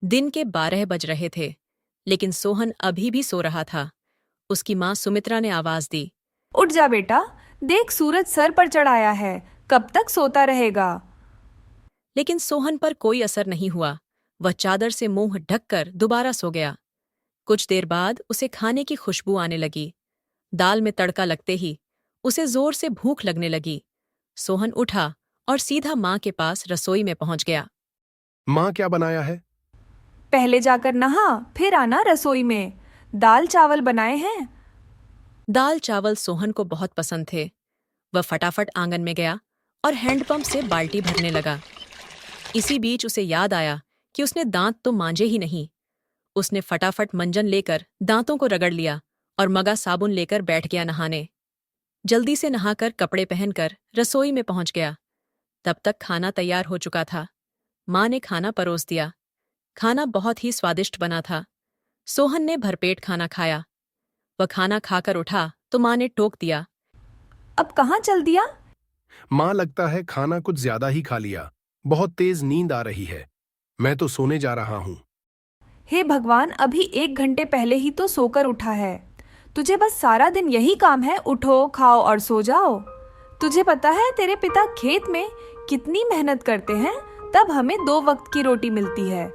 दिन के 12 बज रहे थे, लेकिन सोहन अभी भी सो रहा था। उसकी माँ सुमित्रा ने आवाज दी। उठ जा बेटा, देख सूरज सर पर चढ़ाया है, कब तक सोता रहेगा। लेकिन सोहन पर कोई असर नहीं हुआ। वह चादर से मुंह ढककर दोबारा सो गया। कुछ देर बाद उसे खाने की खुशबू आने लगी। दाल में तड़का लगते ही उसे जोर से भूख लगने लगी। सोहन उठा और सीधा माँ के पास रसोई में पहुंच गया। माँ क्या बनाया है? पहले जाकर नहा, फिर आना रसोई में। दाल चावल बनाए हैं। दाल चावल सोहन को बहुत पसंद थे। वह फटाफट आंगन में गया और हैंडपंप से बाल्टी भरने लगा। इसी बीच उसे याद आया कि उसने दांत तो मांजे ही नहीं। उसने फटाफट मंजन लेकर दांतों को रगड़ लिया और मगा साबुन लेकर बैठ गया नहाने। जल्दी से नहाकर कपड़े पहनकर रसोई में पहुंच गया। तब तक खाना तैयार हो चुका था। माँ ने खाना परोस दिया। खाना बहुत ही स्वादिष्ट बना था। सोहन ने भरपेट खाना खाया। वह खाना खाकर उठा तो माँ ने टोक दिया। अब कहाँ चल दिया? माँ लगता है खाना कुछ ज्यादा ही खा लिया। बहुत तेज नींद आ रही है। मैं तो सोने जा रहा हूँ। हे भगवान, अभी 1 घंटे पहले ही तो सोकर उठा है। तुझे बस सारा दिन यही काम है, उठो, खाओ और सो जाओ। तुझे पता है तेरे पिता खेत में कितनी मेहनत करते हैं, तब हमें 2 वक्त की रोटी मिलती है।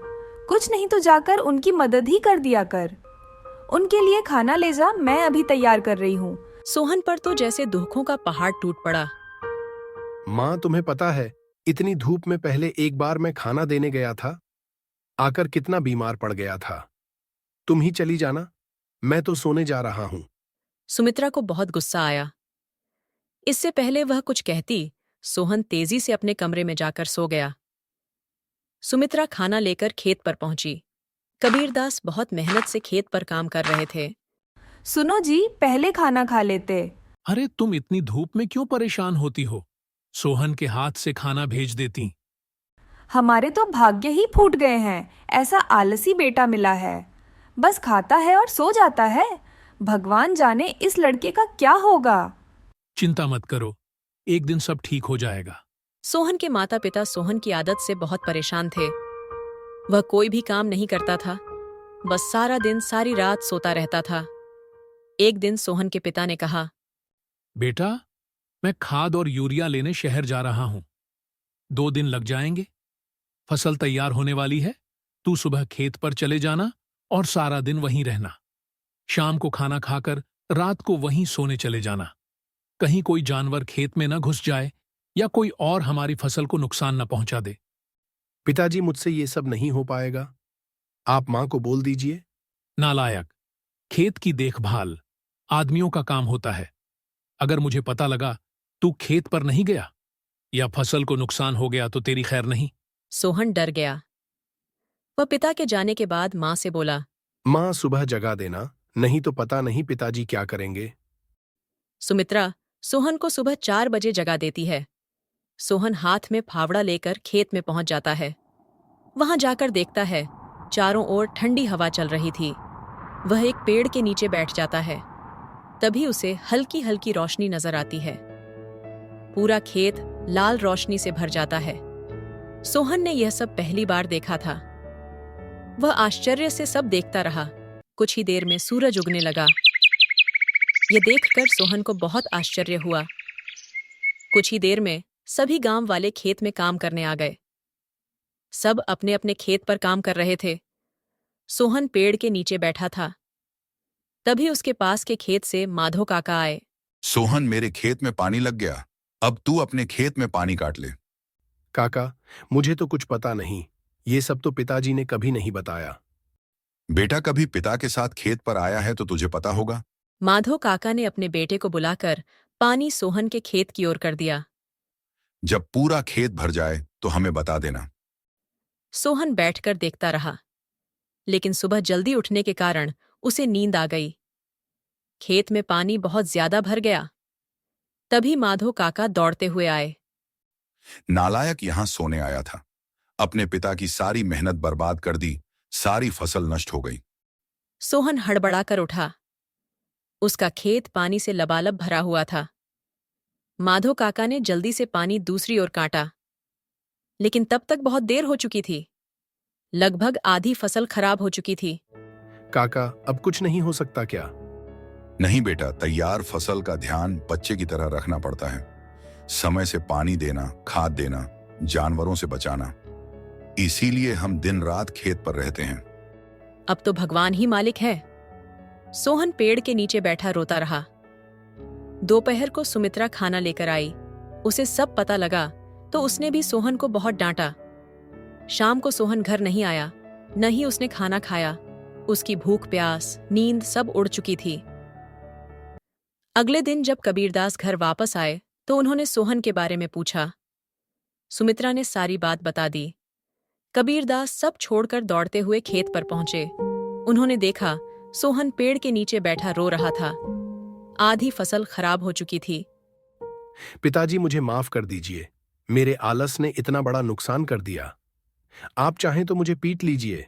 कुछ नहीं तो जाकर उनकी मदद ही कर दिया कर। उनके लिए खाना ले जा, मैं अभी तैयार कर रही हूँ। सोहन पर तो जैसे दुखों का पहाड़ टूट पड़ा। माँ, तुम्हें पता है इतनी धूप में पहले एक बार मैं खाना देने गया था, आकर कितना बीमार पड़ गया था। तुम ही चली जाना, मैं तो सोने जा रहा हूँ। सुमित्रा को बहुत गुस्सा आया। इससे पहले वह कुछ कहती, सोहन तेजी से अपने कमरे में जाकर सो गया। सुमित्रा खाना लेकर खेत पर पहुंची। कबीरदास बहुत मेहनत से खेत पर काम कर रहे थे। सुनो जी, पहले खाना खा लेते। अरे तुम इतनी धूप में क्यों परेशान होती हो? सोहन के हाथ से खाना भेज देती। हमारे तो भाग्य ही फूट गए हैं, ऐसा आलसी बेटा मिला है। बस खाता है और सो जाता है। भगवान जाने इस लड़के का क्या होगा। चिंता मत करो, एक दिन सब ठीक हो जाएगा। सोहन के माता पिता सोहन की आदत से बहुत परेशान थे। वह कोई भी काम नहीं करता था, बस सारा दिन सारी रात सोता रहता था। एक दिन सोहन के पिता ने कहा, बेटा, मैं खाद और यूरिया लेने शहर जा रहा हूं। 2 दिन लग जाएंगे। फसल तैयार होने वाली है। तू सुबह खेत पर चले जाना और सारा दिन वहीं रहना। शाम को खाना खाकर रात को वहीं सोने चले जाना। कहीं कोई जानवर खेत में न घुस जाए या कोई और हमारी फसल को नुकसान न पहुंचा दे। पिताजी, मुझसे ये सब नहीं हो पाएगा। आप माँ को बोल दीजिए। नालायक, खेत की देखभाल आदमियों का काम होता है। अगर मुझे पता लगा तू खेत पर नहीं गया या फसल को नुकसान हो गया तो तेरी खैर नहीं। सोहन डर गया। वह पिता के जाने के बाद मां से बोला, माँ, सुबह जगा देना, नहीं तो पता नहीं पिताजी क्या करेंगे। सुमित्रा सोहन को सुबह 4 बजे जगा देती है। सोहन हाथ में फावड़ा लेकर खेत में पहुंच जाता है। वहां जाकर देखता है, चारों ओर ठंडी हवा चल रही थी। वह एक पेड़ के नीचे बैठ जाता है। तभी उसे हल्की हल्की रोशनी नजर आती है। पूरा खेत लाल रोशनी से भर जाता है। सोहन ने यह सब पहली बार देखा था। वह आश्चर्य से सब देखता रहा। कुछ ही देर में सूरज उगने लगा। यह देखकर सोहन को बहुत आश्चर्य हुआ। कुछ ही देर में सभी गांव वाले खेत में काम करने आ गए। सब अपने अपने खेत पर काम कर रहे थे। सोहन पेड़ के नीचे बैठा था। तभी उसके पास के खेत से माधो काका आए। सोहन, मेरे खेत में पानी लग गया। अब तू अपने खेत में पानी काट ले। काका, मुझे तो कुछ पता नहीं। ये सब तो पिताजी ने कभी नहीं बताया। बेटा, कभी पिता के साथ खेत पर आया है तो तुझे पता होगा। माधो काका ने अपने बेटे को बुलाकर पानी सोहन के खेत की ओर कर दिया। जब पूरा खेत भर जाए तो हमें बता देना। सोहन बैठकर देखता रहा, लेकिन सुबह जल्दी उठने के कारण उसे नींद आ गई। खेत में पानी बहुत ज्यादा भर गया। तभी माधो काका दौड़ते हुए आए। नालायक यहां सोने आया था। अपने पिता की सारी मेहनत बर्बाद कर दी। सारी फसल नष्ट हो गई। सोहन हड़बड़ाकर उठा। उसका खेत पानी से लबालब भरा हुआ था। माधो काका ने जल्दी से पानी दूसरी ओर काटा, लेकिन तब तक बहुत देर हो चुकी थी। लगभग आधी फसल खराब हो चुकी थी। काका, अब कुछ नहीं हो सकता क्या? नहीं बेटा, तैयार फसल का ध्यान बच्चे की तरह रखना पड़ता है। समय से पानी देना, खाद देना, जानवरों से बचाना। इसीलिए हम दिन रात खेत पर रहते हैं। अब तो भगवान ही मालिक है। सोहन पेड़ के नीचे बैठा रोता रहा। दोपहर को सुमित्रा खाना लेकर आई। उसे सब पता लगा तो उसने भी सोहन को बहुत डांटा। शाम को सोहन घर नहीं आया, न ही उसने खाना खाया। उसकी भूख प्यास नींद सब उड़ चुकी थी। अगले दिन जब कबीरदास घर वापस आए तो उन्होंने सोहन के बारे में पूछा। सुमित्रा ने सारी बात बता दी। कबीरदास सब छोड़कर दौड़ते हुए खेत पर पहुंचे। उन्होंने देखा सोहन पेड़ के नीचे बैठा रो रहा था। आधी फसल खराब हो चुकी थी। पिताजी, मुझे माफ कर दीजिए। मेरे आलस ने इतना बड़ा नुकसान कर दिया। आप चाहें तो मुझे पीट लीजिए।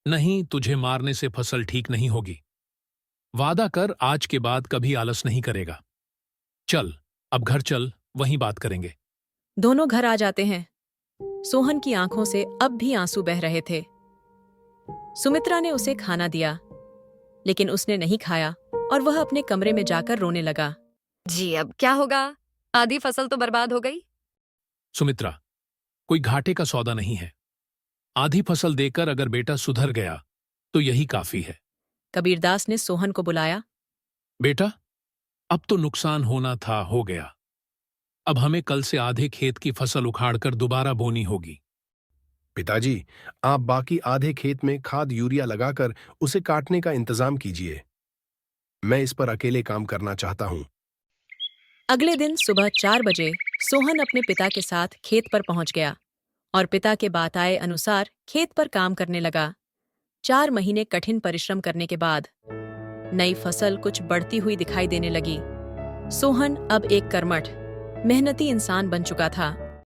नहीं, तुझे मारने से फसल ठीक नहीं होगी। वादा कर आज के बाद कभी आलस नहीं करेगा। चल, अब घर चल, वहीं बात करेंगे। दोनों घर आ जाते हैं। सोहन की आंखों से अब भी आंसू बह रहे थे। सुमित्रा ने उसे खाना दिया, लेकिन उसने नहीं खाया और वह अपने कमरे में जाकर रोने लगा। जी अब क्या होगा? आधी फसल तो बर्बाद हो गई। सुमित्रा, कोई घाटे का सौदा नहीं है। आधी फसल देकर अगर बेटा सुधर गया तो यही काफी है। कबीरदास ने सोहन को बुलाया। बेटा, अब तो नुकसान होना था, हो गया। अब हमें कल से आधे खेत की फसल उखाड़कर दोबारा बोनी होगी। पिताजी, आप बाकी आधे खेत में खाद यूरिया लगाकर उसे काटने का इंतजाम कीजिए। मैं इस पर अकेले काम करना चाहता हूं। अगले दिन सुबह 4 बजे सोहन अपने पिता के साथ खेत पर पहुंच गया और पिता के बताए अनुसार खेत पर काम करने लगा। 4 महीने कठिन परिश्रम करने के बाद नई फसल कुछ बढ़ती हुई दिखाई देने लगी। सोहन अब एक कर्मठ, मेहनती इंसान बन चुका था।